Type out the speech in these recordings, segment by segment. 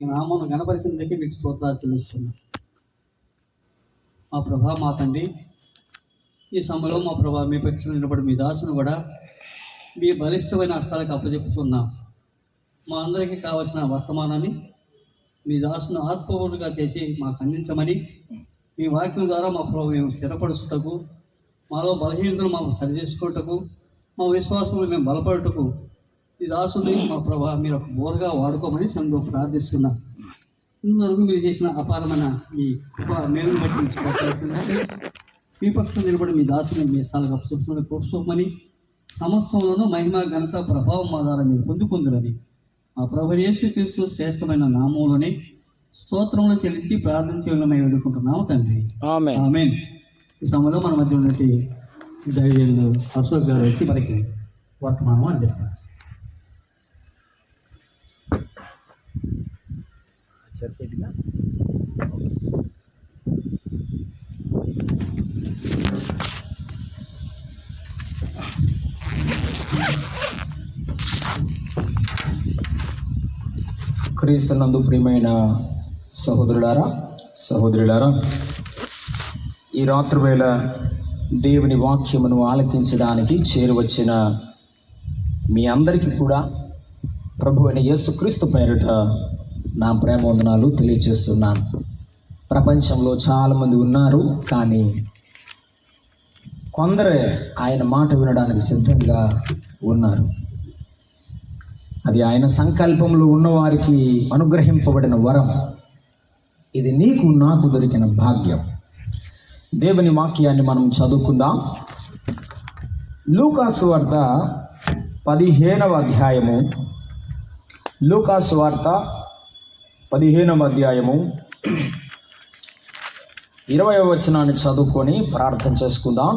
ఈ నామమును గణపరిచినందుకే మీకు స్తోత్రాలు చెల్లిస్తున్నాం. మా ప్రభా, మా తండ్రి, ఈ సమయంలో మా ప్రభా మీ పక్షం నిలబడి మీ దాసును కూడా మీ బలిష్టమైన హస్తాలకు అప్పచెప్పుతున్నాం. మా అందరికీ కావలసిన వర్తమానాన్ని మీ దాసును ఆత్మపూర్ణంగా చేసి మాకు అందించమని, మీ వాక్యం ద్వారా మా ప్రభు మేము స్థిరపరుచుటకు, మాలో బలహీనతను మాకు సరిచేసుకోవటకు, మా విశ్వాసంలో మేము బలపడటకు ఈ దాసుని మా ప్రభా మీరు ఒక బోరగా వాడుకోమని సంఘం ప్రార్థిస్తున్నాం. ఇంతవరకు మీరు చేసిన అపారమైన మీ కృప మేలును బట్టి మీ పక్షం నిలబడి మీ దాసుని మీ సాలకు అప్పచెప్పుకుని కోరుకోమని, సమస్తంలోనూ మహిమ ఘనత ప్రభావం ఆధార మీరు పొందుకుందురని మా ప్రభు యేసుక్రీస్తు శ్రేష్టమైన నామంలోనే స్తోత్రములు చెల్లించి ప్రార్థించమని వేడుకుంటున్నాము తండ్రి. ఆమేన్. ఈ సమయంలో మన మధ్య ఉన్నటువంటి దైవజనులు అశోక్ గారు వచ్చి మనకి వర్తమానం అందిస్తారు. సరిపోయిందిగా. క్రీస్తునందు ప్రియమైన సహోదరులారా, ఈ రాత్రి వేళ దేవుని వాక్యమును ఆలకించడానికి చేరువచ్చిన మీ అందరికీ కూడా ప్రభు అయిన యేసుక్రీస్తు పేరిట నా ప్రేమ వందనాలు తెలియజేస్తున్నాను. ప్రపంచంలో చాలామంది ఉన్నారు, కానీ కొందరే ఆయన మాట వినడానికి సిద్ధంగా ఉన్నారు. అది ఆయన సంకల్పంలో ఉన్నవారికి అనుగ్రహింపబడిన వరం. ఇది నీకు నాకు దొరికిన భాగ్యం. దేవుని వాక్యాన్ని మనం చదువుకుందాం. లూకాసు వార్త 15వ అధ్యాయము. లూకాసు వార్త 15వ అధ్యాయము 20వ వచనాన్ని చదువుకొని ప్రార్థన చేసుకుందాం.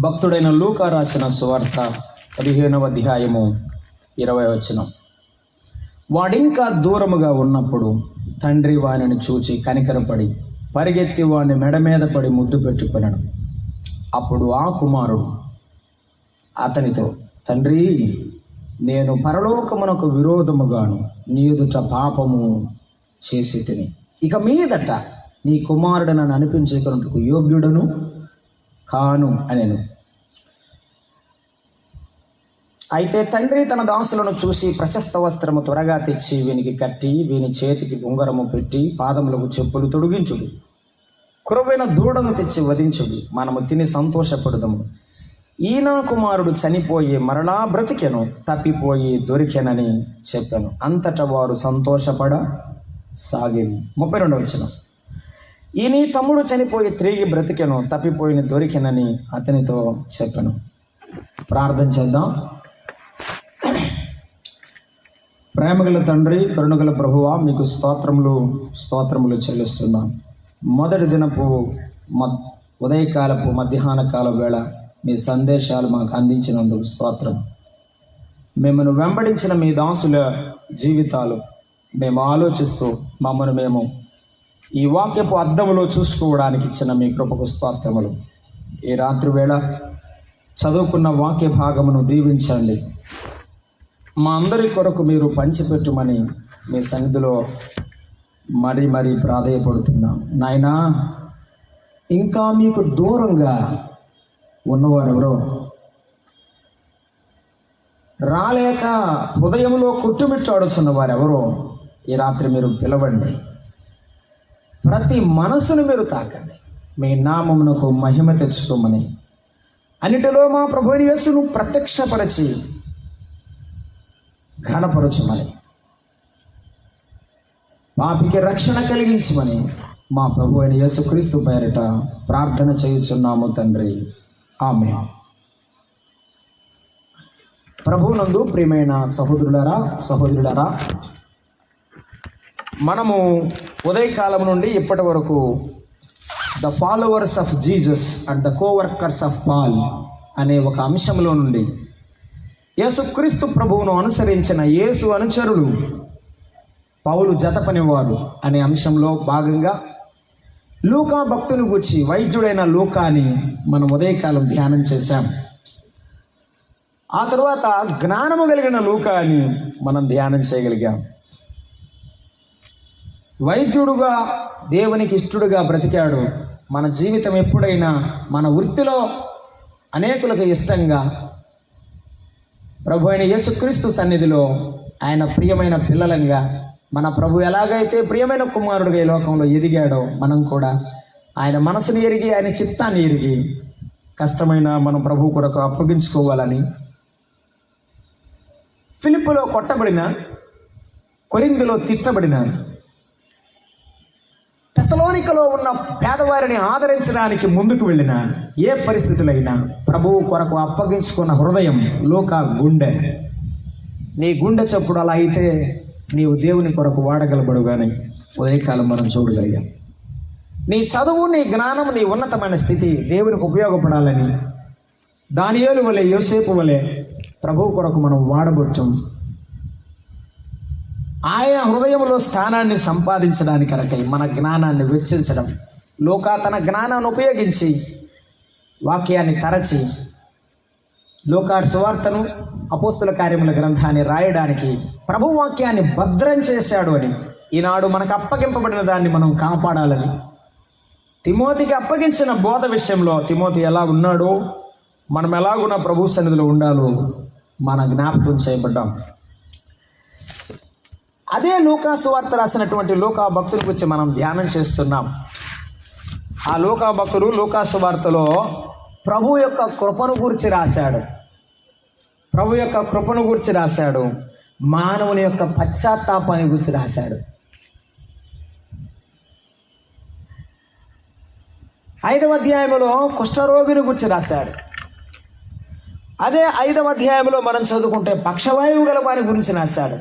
భక్తుడైన లూకా రాసిన సువార్త 15వ అధ్యాయము 20వ వచనం. వాడింకా దూరముగా ఉన్నప్పుడు తండ్రి వానిని చూచి కనికరపడి పరిగెత్తి వాని మెడ మీద పడి ముద్దు పెట్టుకొనెను. అప్పుడు ఆ కుమారుడు అతనితో, తండ్రి, నేను పరలోకమునకు విరోధముగాను నీ ఎదుట పాపము చేసి తిని, ఇక మీదట నీ కుమారుడు నన్ను అనిపించుకున్నట్టుకు యోగ్యుడను కాను అనెను. అయితే తండ్రి తన దాసులను చూసి ప్రశస్త వస్త్రము త్వరగా తెచ్చి వీనికి కట్టి వీని చేతికి ఉంగరము పెట్టి పాదములకు చెప్పులు తొడిగించుడు, కురవైన దూడను తెచ్చి వధించుడు, మనము తిని సంతోషపడదము. ఈయన కుమారుడు చనిపోయి మరలా బ్రతికెను, తప్పిపోయి దొరికెనని చెప్పాను. అంతటా వారు సంతోషపడ సాగిరి. 32వ వచనం. ఈ నీ తమ్ముడు చనిపోయి తిరిగి బ్రతికెను, తప్పిపోయిన దొరికెనని అతనితో చెప్పాను. ప్రార్థన చేద్దాం. ప్రేమగల తండ్రి, కరుణగల ప్రభువా, మీకు స్తోత్రములు చెల్లిస్తున్నాం. మొదటి దినపు ఉదయకాలపు మధ్యాహ్న కాల వేళ మీ సందేశాలు మాకు అందించినందుకు స్తోత్రం. మిమ్మల్ని వెంబడించిన మీ దాసుల జీవితాలు మేము ఆలోచిస్తూ మమ్మల్ని మేము ఈ వాక్యపు అద్దములో చూసుకోవడానికి ఇచ్చిన మీ కృపకు స్తోత్రములు. ఈ రాత్రి వేళ చదువుకున్న వాక్య భాగమును దీవించండి. మా అందరి కొరకు మీరు పంచిపెట్టుమని మీ సన్నిధిలో మరీ ప్రాధేయపడుతున్నాం. నాయనా, ఇంకా మీకు దూరంగా ఉన్నవారెవరో, రాలేక హృదయంలో కొట్టుమిట్టాడుతున్న వారెవరో ఈ రాత్రి మీరు పిలవండి. ప్రతి మనసును మీరు తాకండి. మీ నామమునకు మహిమ తెచ్చుకోమని, అన్నిటిలో మా ప్రభువైన యేసును ప్రత్యక్షపరచి ఘనపరచుమని, పాపికి రక్షణ కలిగించమని మా ప్రభువైన యేసుక్రీస్తు పేరిట ప్రార్థన చేయుచున్నాము తండ్రి. ఆమేన్. ప్రభువునందు ప్రియమైన సహోదరులారా, మనము ఉదయకాలం నుండి ఇప్పటి వరకు the followers of Jesus and the coworkers of Paul అనే ఒక అంశంలో నుండి యేసుక్రీస్తు ప్రభువును అనుసరించిన యేసు అనుచరులు, పౌలు జతపనివారు అనే అంశంలో భాగంగా లూకా భక్తుని గురించి, వైద్యుడైన లూకాని మనం ఉదయకాలం ధ్యానం చేశాం. ఆ తరువాత జ్ఞానము కలిగిన లూకా అని మనం ధ్యానం చేయగలిగాం. వైద్యుడుగా దేవునికి ఇష్టడుగా బ్రతికాడు. మన జీవితం ఎప్పుడైనా మన వృత్తిలో అనేకులకు ఇష్టంగా ప్రభు అయిన యేసుక్రీస్తు సన్నిధిలో ఆయన ప్రియమైన పిల్లలంగా, మన ప్రభు ఎలాగైతే ప్రియమైన కుమారుడిగా ఈ లోకంలో ఎదిగాడో మనం కూడా ఆయన మనసుని ఎరిగి, ఆయన చిత్తాన్ని ఎరిగి కష్టమైన మనం ప్రభు కొరకు అప్పగించుకోవాలని, ఫిలిప్పులో కొట్టబడిన, కొరింథీలో తిట్టబడిన, తెసలోనికలో ఉన్న పేదవారిని ఆదరించడానికి ముందుకు వెళ్ళిన, ఏ పరిస్థితులైనా ప్రభువు కొరకు అప్పగించుకున్న హృదయం లోక గుండె. నీ గుండె చప్పుడు అలా అయితే నీవు దేవుని కొరకు వాడగలబడు. కానీ ఉదయకాలం మనం చూడగలిగాం. నీ చదువు, నీ జ్ఞానం, నీ ఉన్నతమైన స్థితి దేవునికి ఉపయోగపడాలని దానియేలు వలె, యోసేపు వలె ప్రభువు కొరకు మనం వాడబొచ్చు. ఆయన హృదయంలో స్థానాన్ని సంపాదించడానికి కనుక మన జ్ఞానాన్ని వెచ్చించడం, తన జ్ఞానాన్ని ఉపయోగించి వాక్యాన్ని తరచి లోకార్ సువార్తను, అపోస్తుల కార్యముల గ్రంథాన్ని రాయడానికి ప్రభు వాక్యాన్ని భద్రం చేశాడు అని, ఈనాడు మనకు అప్పగింపబడిన దాన్ని మనం కాపాడాలని, తిమోతికి అప్పగించిన బోధ విషయంలో తిమోతి ఎలా ఉన్నాడో మనం ఎలాగున్న ప్రభు సన్నిధిలో ఉండాలో మన జ్ఞాపకం చేయబడ్డాం. అదే లూకా సువార్త రాసినటువంటి లూకా భక్తుల గురించి మనం ధ్యానం చేస్తున్నాం. ఆ లూకా భక్తుడు లూకా సువార్తలో ప్రభు యొక్క కృపను గురించి రాశాడు. ప్రభు యొక్క కృపను గురించి రాశాడు. మానవుని యొక్క పశ్చాత్తాపాన్ని గురించి రాశాడు. 5వ అధ్యాయంలో కుష్ఠరోగిని గురించి రాశాడు. అదే 5వ అధ్యాయంలో మనం చదువుకుంటే పక్షవాయువు గల వారి గురించి రాశాడు.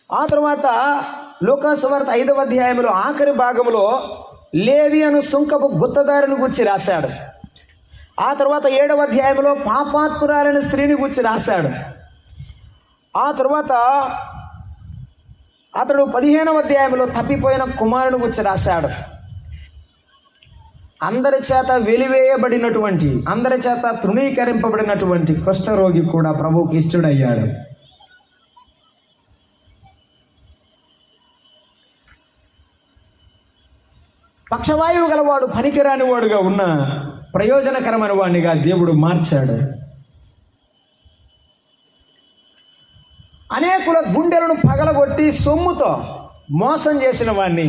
ఆ తర్వాత లూకా సువార్త 5వ అధ్యాయంలో ఆఖరి భాగంలో లేవి అను సుంకపు గుత్తదారుని గురించి రాశాడు. ఆ తర్వాత 7వ అధ్యాయంలో పాపాత్మురాలైన స్త్రీని గురించి రాశాడు. ఆ తర్వాత అతడు 15వ అధ్యాయంలో తప్పిపోయిన కుమారుని గురించి రాశాడు. అందరి చేత వెలివేయబడినటువంటి, అందరి చేత తృణీకరింపబడినటువంటి కుష్ఠరోగి కూడా ప్రభువుకి ఇష్టడయ్యాడు. పక్షవాయువు గలవాడు పనికిరాని వాడుగా ఉన్న ప్రయోజనకరమైన వాడినిగా దేవుడు మార్చాడు. అనేకుల గుండెలను పగలగొట్టి సొమ్ముతో మోసం చేసిన వాడిని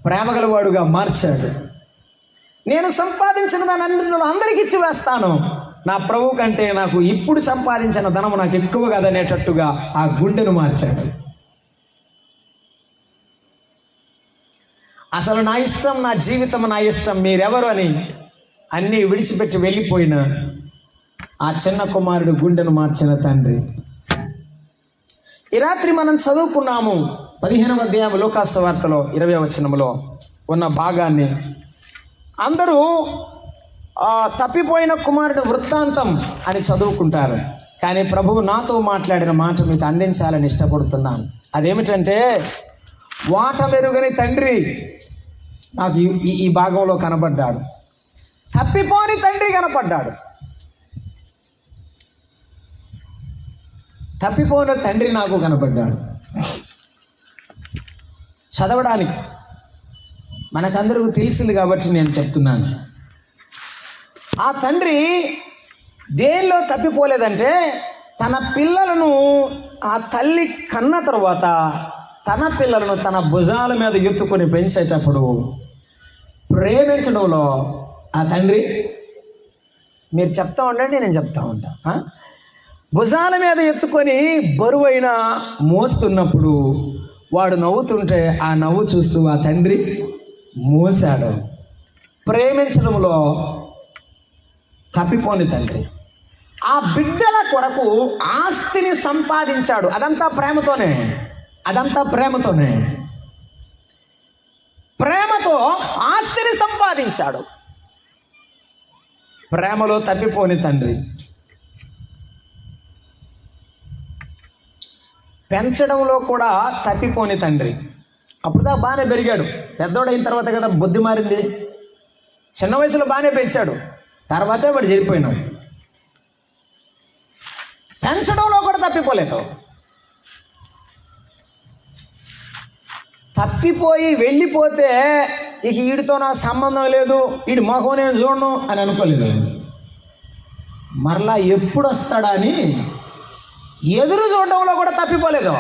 ప్రేమగలవాడుగా మార్చాడు. నేను సంపాదించిన దాన్ని అందరికీ ఇచ్చి వేస్తాను, నా ప్రభు కంటే నాకు ఇప్పుడు సంపాదించిన ధనము నాకు ఎక్కువ కాదనేటట్టుగా ఆ గుండెను మార్చాడు. అసలు నా ఇష్టం, నా జీవితం నా ఇష్టం, మీరెవరు అని అన్నీ విడిచిపెట్టి వెళ్ళిపోయిన ఆ చిన్న కుమారుడు గుండెను మార్చిన తండ్రి. ఈ రాత్రి మనం చదువుకున్నాము 15వ అధ్యాయం లూకా సువార్తలో 20వ వచనంలో ఉన్న భాగాన్ని. అందరూ తప్పిపోయిన కుమారుడు వృత్తాంతం అని చదువుకుంటారు. కానీ ప్రభువు నాతో మాట్లాడిన మాట మీకు అందించాలని ఇష్టపడుతున్నాను. అదేమిటంటే, వాట మెరుగని తండ్రి నాకు ఈ భాగంలో కనబడ్డాడు. తప్పిపోని తండ్రి కనపడ్డాడు. తప్పిపోయిన తండ్రి నాకు కనపడ్డాడు. చదవడానికి మనకందరికీ తెలిసింది కాబట్టి నేను చెప్తున్నాను. ఆ తండ్రి దేనిలో తప్పిపోలేదంటే, తన పిల్లలను ఆ తల్లి కన్న తర్వాత తన పిల్లలను తన భుజాల మీద ఎత్తుకొని పెంచేటప్పుడు ప్రేమించడంలో ఆ తండ్రి, మీరు చెప్తా ఉండండి, నేను చెప్తా ఉంటా. భుజాల మీద ఎత్తుకొని బరువైన మోస్తున్నప్పుడు వాడు నవ్వుతుంటే ఆ నవ్వు చూస్తూ ఆ తండ్రి మోసాడు. ప్రేమించడంలో తప్పిపోని తండ్రి ఆ బిడ్డల కొరకు ఆస్తిని సంపాదించాడు. అదంతా ప్రేమతోనే, అదంతా ప్రేమతోనే. ప్రేమతో ఆస్తిని సంపాదించాడు. ప్రేమలో తప్పిపోని తండ్రి. పెంచడంలో కూడా తప్పిపోని తండ్రి. అప్పుడుదా బాగానే పెరిగాడు, పెద్దోడైన తర్వాత కదా బుద్ధి మారింది. చిన్న వయసులో బాగానే పెంచాడు, తర్వాతే వాడు చెడిపోయినాడు. పెంచడంలో కూడా తప్పిపోలేదు. తప్పిపోయి వెళ్ళిపోతే ఇక వీడితో నాకు సంబంధం లేదు, వీడి మొహం నేను చూడను అని అనుకోలేదు. మరలా ఎప్పుడు వస్తాడా అని ఎదురు చూడడంలో కూడా తప్పిపోలేదు.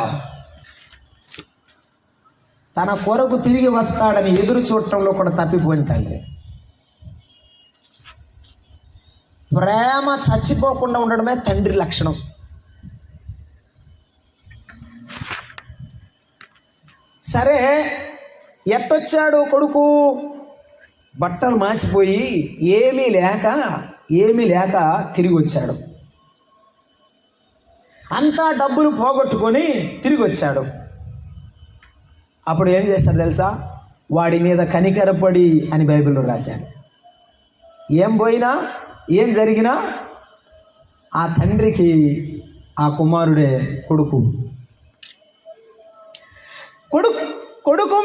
తన కొరకు తిరిగి వస్తాడని ఎదురు చూడటంలో కూడా తప్పిపోయిన తండ్రి. ప్రేమ చచ్చిపోకుండా ఉండడమే తండ్రి లక్షణం. సరే, ఎట్టొచ్చాడు కొడుకు? బట్టలు మాసిపోయి ఏమీ లేక తిరిగి వచ్చాడు. అంతా డబ్బులు పోగొట్టుకొని తిరిగి వచ్చాడు. అప్పుడు ఏం చేశాడు తెలుసా? వాడి మీద కనికరపడి అని బైబిల్లో రాశాడు. ఏం పోయినా ఏం జరిగినా ఆ తండ్రికి ఆ కుమారుడే కొడుకు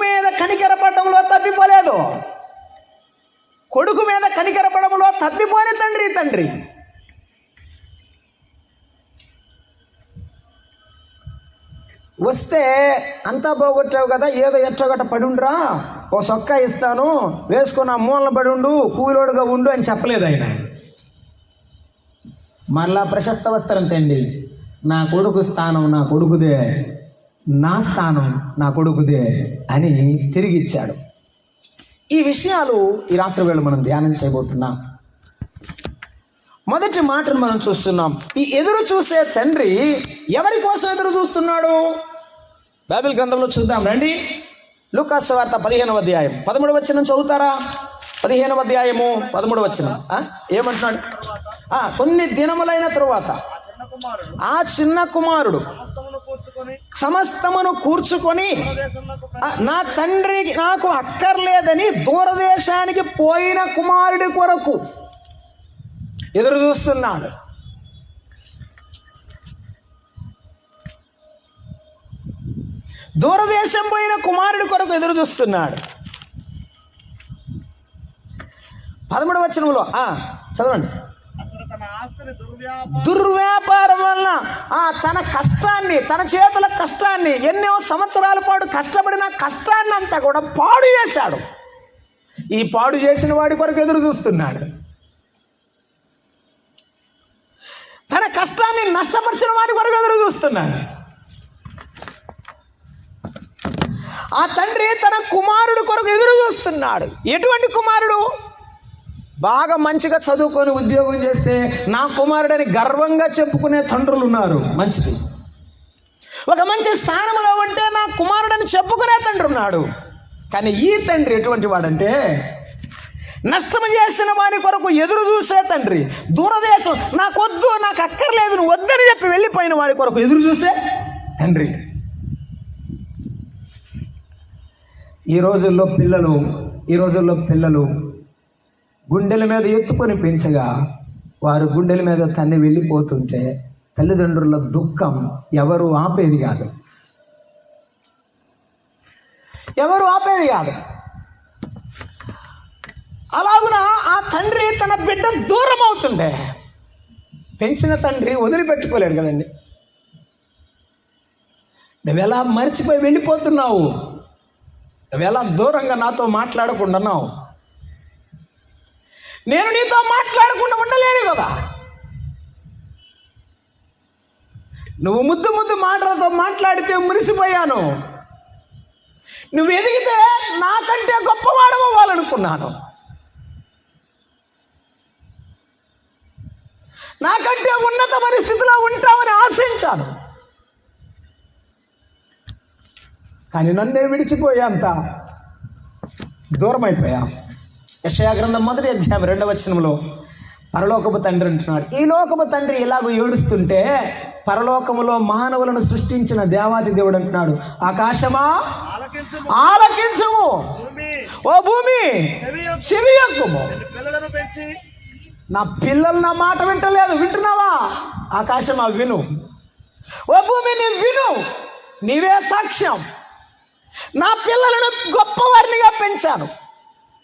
మీద కనికరపడడంలో తప్పిపోలేదు. కొడుకు మీద కనికరపడంలో తప్పిపోయిన తండ్రి. వస్తే అంతా పోగొట్టావు కదా, ఏదో ఎట్టగట్ట పడుండ్రా, ఓ సొక్కా ఇస్తాను, వేసుకొని ఆ మూలన పడుండు, కూలోడుగా ఉండు అని చెప్పలేదు ఆయన. మరలా ప్రశస్త వస్త్రం తండ్రి, నా కొడుకు స్థానం నా కొడుకుదే, నా స్థానం నా కొడుకుదే అని తిరిగి ఇచ్చాడు. ఈ విషయాలు ఈ రాత్రి వేళ మనం ధ్యానం చేయబోతున్నాం. మొదటి మాటను మనం చూస్తున్నాం. ఈ ఎదురు చూసే తండ్రి ఎవరి కోసం ఎదురు చూస్తున్నాడు? బైబిల్ గ్రంథంలో చూద్దాం రండి. లూకా సువార్త 15వ అధ్యాయం 13వ వచనం చదువుతారా? 15వ అధ్యాయము 13వ వచనం ఏమంటున్నాడు? కొన్ని దినములైన తరువాత ఆ చిన్న కుమారుడు సమస్తమును కూర్చుకొని నా తండ్రికి నాకు అక్కర్లేదని దూరదేశానికి పోయిన కుమారుడి కొరకు ఎదురు చూస్తున్నాడు. దూరదేశం పోయిన కుమారుడి కొరకు ఎదురు చూస్తున్నాడు. 13వ వచనంలో చదవండి. దుర్వ్యాపారం వలన తన కష్టాన్ని, తన చేతుల కష్టాన్ని, ఎన్నో సంవత్సరాల పాటు కష్టపడిన కష్టాన్ని అంతా కూడా పాడు చేశాడు. ఈ పాడు చేసిన వాడి కొరకు ఎదురు చూస్తున్నాడు. తన కష్టాన్ని నష్టపరిచిన వాడి కొరకు ఎదురు చూస్తున్నాడు. ఆ తండ్రి తన కుమారుడు కొరకు ఎదురు చూస్తున్నాడు. ఎటువంటి కుమారుడు? బాగా మంచిగా చదువుకొని ఉద్యోగం చేస్తే నా కుమారుడని గర్వంగా చెప్పుకునే తండ్రులు ఉన్నారు. మంచిది. ఒక మంచి స్థానంలో ఉంటే నా కుమారుడని చెప్పుకునే తండ్రి ఉన్నాడు. కానీ ఈ తండ్రి ఎటువంటి వాడంటే నష్టం చేసిన వాడి కొరకు ఎదురు చూసే తండ్రి. దూరదేశం నాకొద్దు, నాకు అక్కర్లేదు, నువ్వు వద్దని చెప్పి వెళ్ళిపోయిన వాడి కొరకు ఎదురు చూసే తండ్రి. ఈ రోజుల్లో పిల్లలు గుండెల మీద ఎత్తుకొని పెంచగా వారు గుండెల మీద తన్ని వెళ్ళిపోతుంటే తల్లిదండ్రుల దుఃఖం ఎవరు ఆపేది కాదు. అలాగున ఆ తండ్రి తన బిడ్డ దూరం అవుతుండే పెంచిన తండ్రి వదిలిపెట్టుకోలేడు కదండి. నువ్వెలా మర్చిపోయి వెళ్ళిపోతున్నావు, నువ్వెలా దూరంగా నాతో మాట్లాడకుండాన్నావు, నేను నీతో మాట్లాడకుండా ఉండలేను కదా. నువ్వు ముద్దు మాటలతో మాట్లాడితే మురిసిపోయాను. నువ్వు ఎదిగితే నాకంటే గొప్పవాడవ్వాలనుకున్నాను, నాకంటే ఉన్నత పరిస్థితిలో ఉంటామని ఆశించాను. కానీ నన్నే విడిచిపోయేంత దూరం అయిపోయా. యెషయా గ్రంథం 1వ అధ్యాయం 2వ వచనంలో పరలోకపు తండ్రి అంటున్నాడు, ఈ లోకపు తండ్రి ఇలాగ ఏడుస్తుంటే పరలోకములో మానవులను సృష్టించిన దేవాది దేవుడు అంటున్నాడు, ఆకాశమా ఆలకించుము, ఓ భూమి చెవియొక్కుము. నా పిల్లలు నా మాట వింటలేదు, వింటున్నావా? ఆకాశమా విను, ఓ భూమి నీవు విను, నీవే సాక్ష్యం. నా పిల్లలను గొప్పవారినిగా పెంచాను,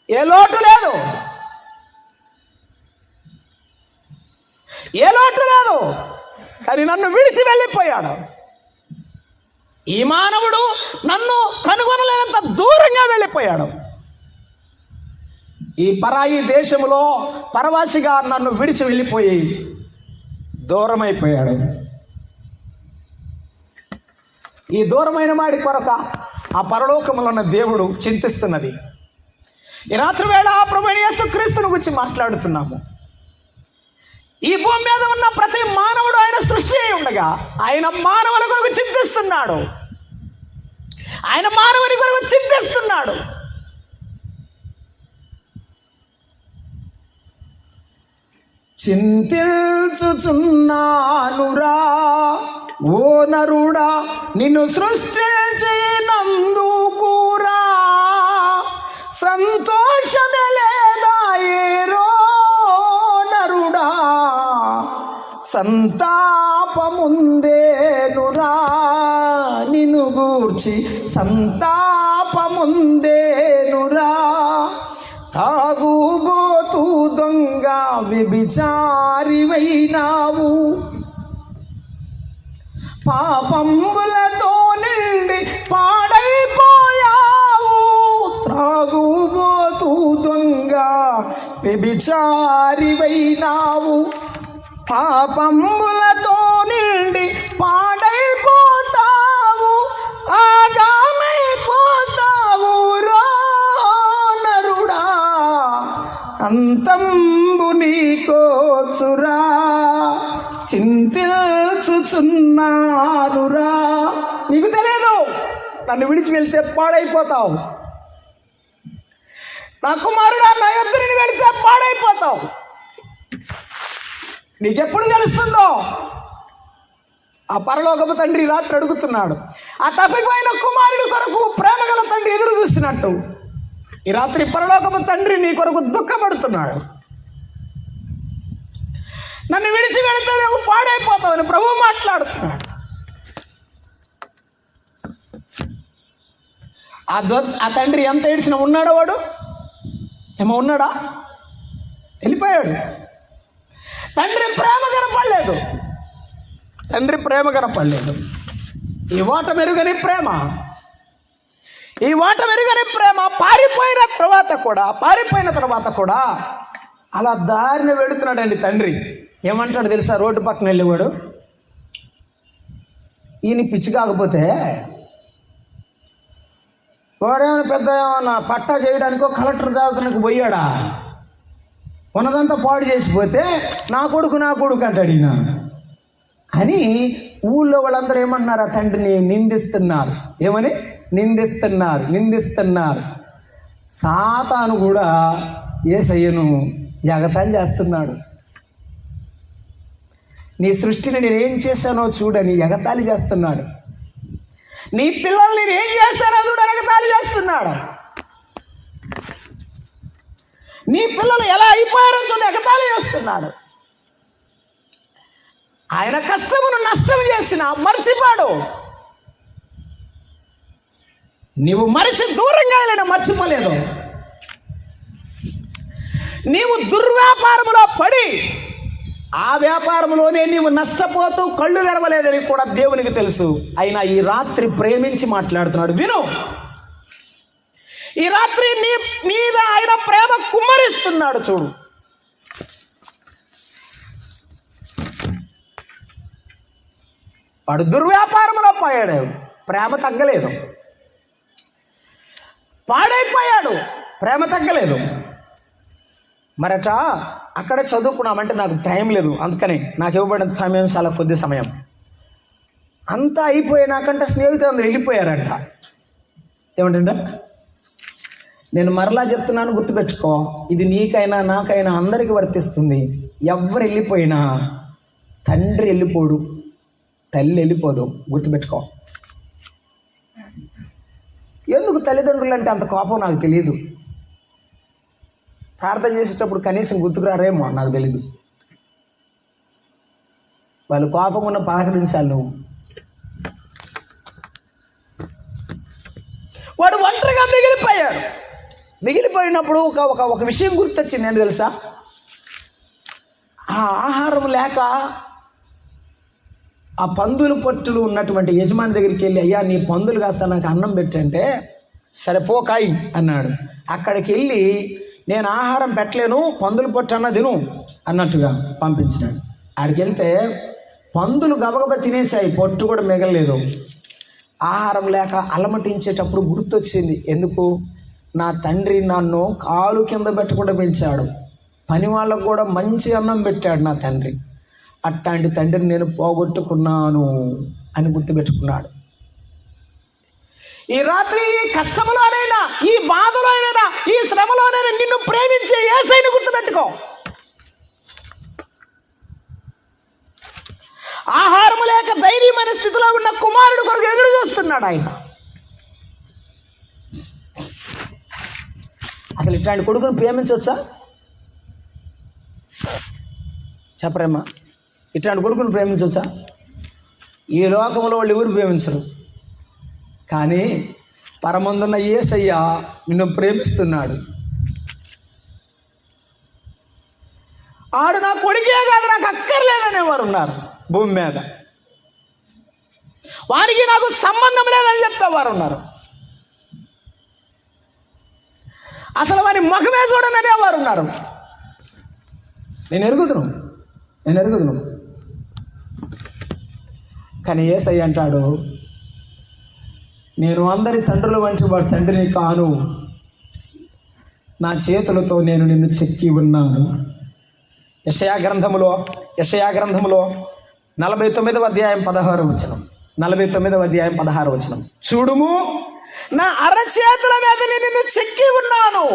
ఏ లోటు లేదు, కానీ నన్ను విడిచి వెళ్ళిపోయాడు. ఈ మానవుడు నన్ను కనుగొనలేనంత దూరంగా వెళ్ళిపోయాడు. ఈ పరాయి దేశంలో పరవాసిగా నన్ను విడిచి వెళ్ళిపోయి దూరమైపోయాడు. ఈ దూరమైన వాడి కొరక ఆ పరలోకములో ఉన్న దేవుడు చింతిస్తున్నది. ఈ రాత్రి వేళ ఆ ప్రభువైన యేసుక్రీస్తుని గురించి మాట్లాడుతున్నాము. ఈ భూమి మీద ఉన్న ప్రతి మానవుడు ఆయన సృష్టి అయి ఉండగా ఆయన మానవుల కొరకు చింతిస్తున్నాడు. ఆయన మానవుని కొరకు చింతిస్తున్నాడు. చింతించుచున్నానురా ఓ నరుడా, నిన్ను సృష్టించినందుకురా సంతోషమే లేదా ఏరో నరుడా, సంతాపముందేనురా నిన్ను గూర్చి సంతాపముందేనురా. తాగుబోతు దొంగ వ్యభిచారివైనావు, పాపంబులతో నిండి పాడైపోయావు. త్రాగుబోతు దొంగ వ్యభిచారివైనావు, పాపంబులతో నిండి పాడైపోతావు, ఆగామైపోతావు రో నరుడా, అంతంబు నీకోచురా చింతించుచున్నానురా. నీకు తెలియదు నన్ను విడిచి వెళ్తే పాడైపోతావు. నా కుమారుడా నా యొద్దకు వెళితే పాడైపోతావు. నీకెప్పుడు తెలుస్తుందో? ఆ పరలోకపు తండ్రి రాత్రి అడుగుతున్నాడు. ఆ తప్పిపోయిన కుమారుడి కొరకు ప్రేమగల తండ్రి ఎదురు చూస్తున్నట్టు ఈ రాత్రి పరలోకపు తండ్రి నీ కొరకు దుఃఖపడుతున్నాడు. నన్ను విడిచి వెళితే నువ్వు పాడైపోతావని ప్రభువు మాట్లాడుతున్నాడు. ఆ తండ్రి ఎంత ఏడ్చినా ఉన్నాడో వాడు? ఏమో ఉన్నాడా? వెళ్ళిపోయాడు. తండ్రి ప్రేమ కనపడలేదు. తండ్రి ప్రేమ కనపడలేదు. ఈ ఓట మెరుగని ప్రేమ, ఈ ఓట మెరుగని ప్రేమ పారిపోయిన తర్వాత కూడా అలా దారిని వెళుతున్నాడండి తండ్రి. ఏమంటాడు తెలుసా? రోడ్డు పక్కన వెళ్ళేవాడు, ఈయన పిచ్చి కాకపోతే వాడేమైనా పెద్ద ఏమన్నా పట్టా చేయడానికో కలెక్టర్ దాదానికి పోయాడా? ఉన్నదంతా పాడు చేసిపోతే నా కొడుకు అంటాడు ఈయన అని ఊళ్ళో వాళ్ళందరూ ఏమంటున్నారు? ఆ తండ్రిని నిందిస్తున్నారు. ఏమని? నిందిస్తున్నారు. సాతాను కూడా యేసయ్యను ఎగతాళి చేస్తున్నాడు. నీ సృష్టిని నేనేం చేశానో చూడని ఎగతాళి చేస్తున్నాడు. నీ పిల్లల్ని నేనేం చేశానో చూడని ఎగతాళి చేస్తున్నాడు. నీ పిల్లలు ఎలా అయిపోయారో చూడ ఎగతాళి చేస్తున్నాడు. ఆయన కష్టమును నష్టం చేసిన మర్చిపోడు. నీవు మరిచి దూరంగా వెళ్ళిన మర్చిపోలేదు. నీవు దుర్వ్యాపారములో పడి ఆ వ్యాపారంలోనే నీవు నష్టపోతూ కళ్ళు తెరవలేదని కూడా దేవునికి తెలుసు. అయినా ఈ రాత్రి ప్రేమించి మాట్లాడుతున్నాడు. విను, ఈ రాత్రి నీ మీద ఆయన ప్రేమ కుమ్మరిస్తున్నాడు. చూడు, వాడు దుర్వ్యాపారంలో పోయాడు, ప్రేమ తగ్గలేదు. పాడైపోయాడు, ప్రేమ తగ్గలేదు. మరట అక్కడే చదువుకున్నామంటే నాకు టైం లేదు, అందుకని నాకు ఇవ్వబడిన సమయం చాలా కొద్ది సమయం. అంతా అయిపోయినాకంటే స్నేహితులందరూ వెళ్ళిపోయారంట. ఏమంటే నేను మరలా చెప్తున్నాను, గుర్తుపెట్టుకో, ఇది నీకైనా నాకైనా అందరికీ వర్తిస్తుంది. ఎవరు వెళ్ళిపోయినా తండ్రి వెళ్ళిపోడు, తల్లి వెళ్ళిపోదు. గుర్తుపెట్టుకో. ఎందుకు తల్లిదండ్రులు అంటే అంత కోపం నాకు తెలియదు. ప్రార్థన చేసేటప్పుడు కనీసం గుర్తుకురారేమో నాకు తెలీదు. వాళ్ళు కోపం ఉన్న పలకరించాలి నువ్వు. వాడు ఒంటరిగా మిగిలిపోయాడు. మిగిలిపోయినప్పుడు ఒక విషయం గుర్తొచ్చింది. ఏంటి తెలుసా? ఆ ఆహారం లేక ఆ పందులు పట్టులు ఉన్నటువంటి యజమాని దగ్గరికి వెళ్ళి, అయ్యా నీ పందులు కాస్త నాకు అన్నం పెట్టంటే, సరే పో కాయి అన్నాడు. అక్కడికి వెళ్ళి, నేను ఆహారం పెట్టలేను, పందులు పట్టు అన్న తిను అన్నట్టుగా పంపించినాడు. ఆడికి వెళ్తే పందులు గబగబా తినేసాయి, పొట్టు కూడా మిగలలేదు. ఆహారం లేక అలమటించేటప్పుడు గుర్తొచ్చింది, ఎందుకు నా తండ్రి నన్ను కాలు కింద పెట్టకుండా పెంచాడు, పని వాళ్ళకు కూడా మంచి అన్నం పెట్టాడు నా తండ్రి, అట్లాంటి తండ్రిని నేను పోగొట్టుకున్నాను అని గుర్తుపెట్టుకున్నాడు. ఈ రాత్రి ఈ కష్టంలోనైనా, ఈ బాధలోనైనా, ఈ శ్రమలోనైనా నిన్ను ప్రేమించే యేసయ్యను గుర్తుపెట్టుకో. ఆహారం లేక ధైర్యమైన స్థితిలో ఉన్న కుమారుడు కొరకు ఎదురు చూస్తున్నాడు ఆయన. అసలు ఇట్లాంటి కొడుకుని ప్రేమించవచ్చా? చెప్పరేమ్మా, ఇట్లాంటి కొడుకుని ప్రేమించవచ్చా? ఈ లోకంలో వాళ్ళు ఎవరు ప్రేమించరు, కానీ పరమందున్న యేసయ్య నిన్ను ప్రేమిస్తున్నాడు. ఆడు నా కొడుకే కాదు, నాకు అక్కర్లేదనేవారు ఉన్నారు భూమి మీద. వానికి నాకు సంబంధం లేదని చెప్పేవారు ఉన్నారు. అసలు వారి ముఖమే చూడని అనేవారు ఉన్నారు. నేను ఎరుగుదును. కానీ యేసయ్య అంటాడు, నేను అందరి తండ్రుల వంటి వాడి తండ్రిని కాను, నా చేతులతో నేను నిన్ను చెక్కి ఉన్నాను. యెషయా గ్రంథములో 49వ అధ్యాయం 16వ వచనం, 49వ అధ్యాయం 16వ వచనం, చూడుము నా అరచేతుల మీద నిన్ను చెక్కి ఉన్నాను,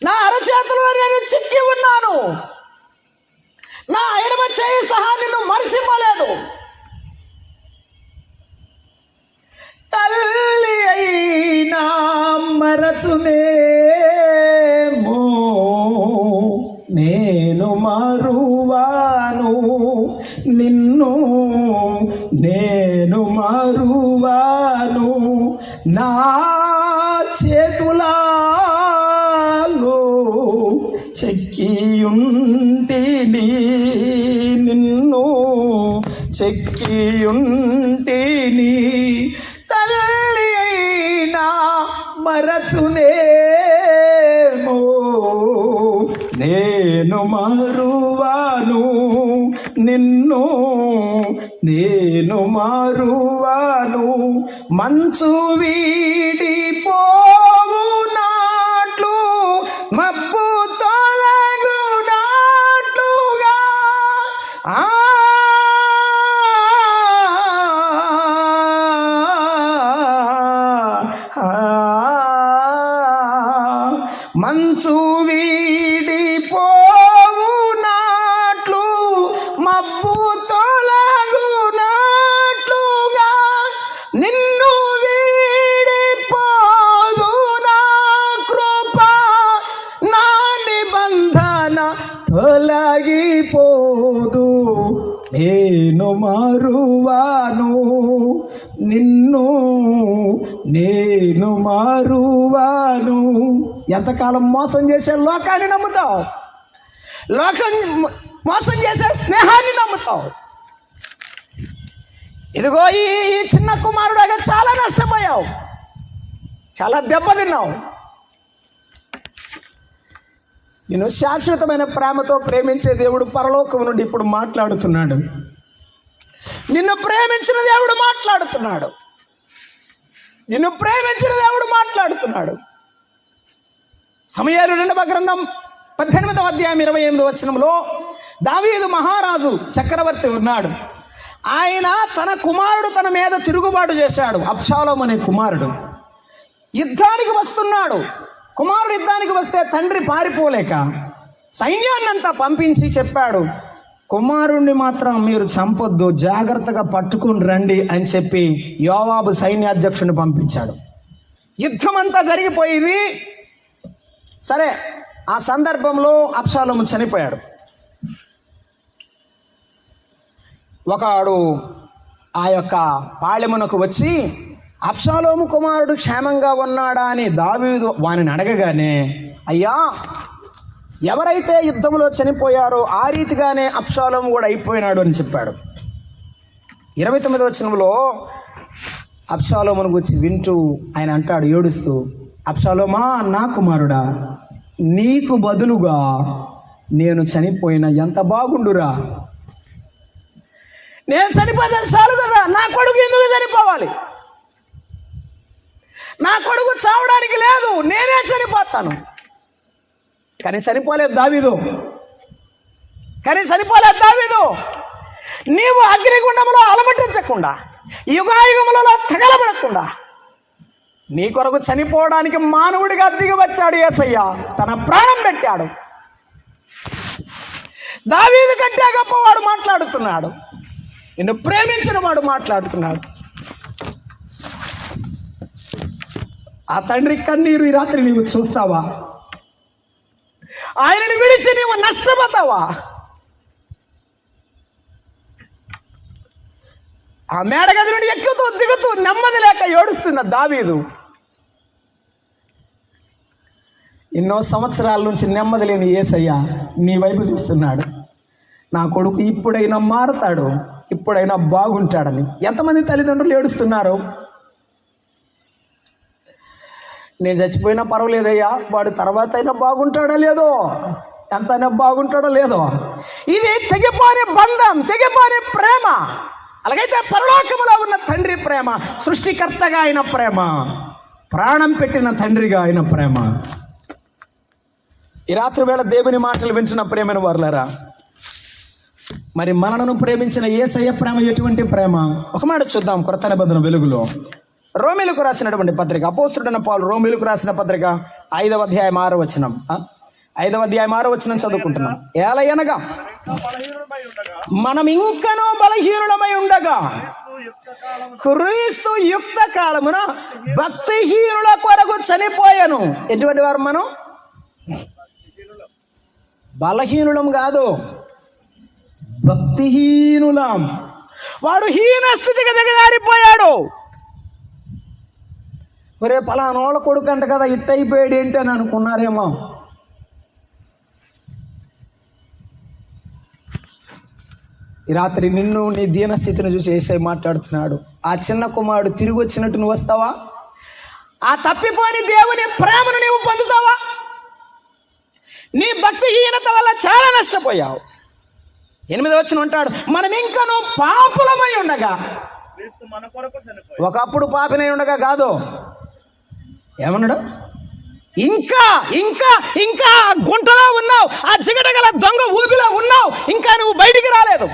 నా అరచేతుల నేను చెక్కి ఉన్నాను, నా ఎడమ చేయి సహా నిన్ను మరచిపోలేదు. తల్లి అయినా మరచునేమో, నేను మరువాను నిన్ను, నేను మరువాను. నా చేతులలో చెక్కియుంటిని నిన్ను, చెక్కియుంటిని. తల్లి అయినా మరచునేమో, నేను మరువాను నిన్ను, నేను మరువాను. మంచు వీడిపోవు నాట్లు, మబ్బు తొలగునాట్లుగా, మంచు వీడిపోవు నాట్లు, మబ్బు తొలగునాట్లుగా, నిన్ను వీడిపోదు నా కృప, నా నిబంధన తొలగిపోదు. నేను మరువాను నిన్ను, నేను మరువాను. ఎంతకాలం మోసం చేసే లోకాన్ని నమ్ముతావు, లోకం మోసం చేసే స్నేహాన్ని నమ్ముతావు. ఇదిగో ఈ చిన్న కుమారుడుగా చాలా నష్టపోయావు, చాలా దెబ్బతిన్నావు. నేను శాశ్వతమైన ప్రేమతో ప్రేమించే దేవుడు పరలోకం నుండి ఇప్పుడు మాట్లాడుతున్నాడు. నిన్ను ప్రేమించిన దేవుడు మాట్లాడుతున్నాడు. నిన్ను ప్రేమించిన దేవుడు మాట్లాడుతున్నాడు. సమూయేలు 2వ గ్రంథం 18వ అధ్యాయం 28వ వచనంలో దావీదు మహారాజు చక్రవర్తి ఉన్నాడు. ఆయన తన కుమారుడు తన మీద తిరుగుబాటు చేశాడు. అబ్షాలోము అనే కుమారుడు యుద్ధానికి వస్తున్నాడు. కుమారుడు యుద్ధానికి వస్తే తండ్రి పారిపోలేక సైన్యాన్నంతా పంపించి చెప్పాడు, కుమారుణ్ణి మాత్రం మీరు చంపొద్దు, జాగ్రత్తగా పట్టుకుని రండి అని చెప్పి యోవాబు సైన్యాధ్యక్షుడిని పంపించాడు. యుద్ధం అంతా జరిగిపోయింది. సరే, ఆ సందర్భంలో అబ్షాలోము చనిపోయాడు. ఒకడు ఆ యొక్క పాళెమునకు వచ్చి అబ్షాలోము కుమారుడు క్షేమంగా ఉన్నాడా అని దావీదు వానిని అడగగానే, అయ్యా ఎవరైతే యుద్ధంలో చనిపోయారో ఆ రీతిగానే అబ్షాలోము కూడా అయిపోయినాడు అని చెప్పాడు. 29వ వచనంలో అబ్షాలోమును గురించి వింటూ ఆయన అంటాడు ఏడుస్తూ, అబ్షాలోమా నా కుమారుడా, నీకు బదులుగా నేను చనిపోయిన ఎంత బాగుండురా. నేను చనిపోతే చాలు కదా, నా కొడుకు ఎందుకు చనిపోవాలి? నా కొడుకు చావడానికి లేదు, నేనే చనిపోతాను. కానీ చనిపోలేదు దావీదు. నీవు అగ్నిగుండంలో అలమటించకుండా, యుగాయుగములలో తగలబడకుండా నీ కొరకు చనిపోవడానికి మానవుడిగా దిగి వచ్చాడు యేసయ్య. తన ప్రాణం పెట్టాడు. దావీదు కంటే గొప్పవాడు మాట్లాడుతున్నాడు. నిన్ను ప్రేమించిన వాడు మాట్లాడుతున్నాడు. ఆ తండ్రి కన్నీరు ఈ రాత్రి నీవు చూస్తావా? ఆయనని విడిచి నీవు నష్టపోతావా? ఆ మేడగది నుండి ఎక్కుతూ దిగుతూ నెమ్మది లేక ఏడుస్తున్న దావీదు ఎన్నో సంవత్సరాల నుంచి నెమ్మది లేని యేసయ్య నీ వైపు చూస్తున్నాడు. నా కొడుకు ఇప్పుడైనా మారుతాడు, ఇప్పుడైనా బాగుంటాడని. ఎంతమంది తల్లిదండ్రులు ఏడుస్తున్నారు? నేను చచ్చిపోయినా పర్వాలేదయ్యా, వాడు తర్వాత అయినా బాగుంటాడో లేదో, ఎంతైనా బాగుంటాడో లేదో. ఇది తెగిపోని బంధం, తెగిపోని ప్రేమ. అలాగైతే పరలోకములో ఉన్న తండ్రి ప్రేమ, సృష్టికర్తగా అయిన ప్రేమ, ప్రాణం పెట్టిన తండ్రిగా అయిన ప్రేమ. ఈ రాత్రి వేళ దేవుని మాటలు వింటున్న ప్రేమైన వారులారా, మరి మనలను ప్రేమించిన యేసయ్య ప్రేమ ఎటువంటి ప్రేమ? ఒక మాట చూద్దాం. కొత్త నిబంధన వెలుగులో రోమీలకు రాసినటువంటి పత్రిక, అపోస్తలుడైన పౌలు రోమీలకు రాసిన పత్రిక 5వ అధ్యాయం 6వ వచనం. 5వ అధ్యాయం 6వ వచనం చదువుకుంటున్నాం. ఏలయనగా మనం ఇంకనూ బలహీనులమై ఉండగా క్రీస్తు యుక్త కాలమున భక్తిహీనుల కొరకు చనిపోయాను. ఎటువంటి వారు మనం? బలహీనులం కాదు, భక్తిహీనులం. వాడు హీన స్థితికి దిగజారిపోయాడు. ఒరే పలానోళ్ళ కొడుకు అంట కదా, ఇట్టయిపోయాడు ఏంటి అని అనుకున్నారేమో. ఈ రాత్రి నిన్ను నీ దీనస్థితిని చూసి యేసయ్య మాట్లాడుతున్నాడు. ఆ చిన్న కుమారుడు తిరిగి వచ్చినట్టు నువ్వు వస్తావా? ఆ తప్పిపోని దేవుని ప్రేమను నీవు పొందుతావా? నీ భక్తిహీనత వల్ల చాలా నష్టపోయావు. 8వ వచనం అంటాడు, మనం ఇంకనూ పాపులమై ఉండగా. ఒకప్పుడు పాపినై ఉండగా కాదు, ఏమన్నాడు? ఇంకా ఇంకా ఇంకా గుంటలో ఉన్నావు, ఆ జిగటగల దొంగ ఊబిలో ఉన్నావు, ఇంకా నువ్వు బయటికి రాలేదు.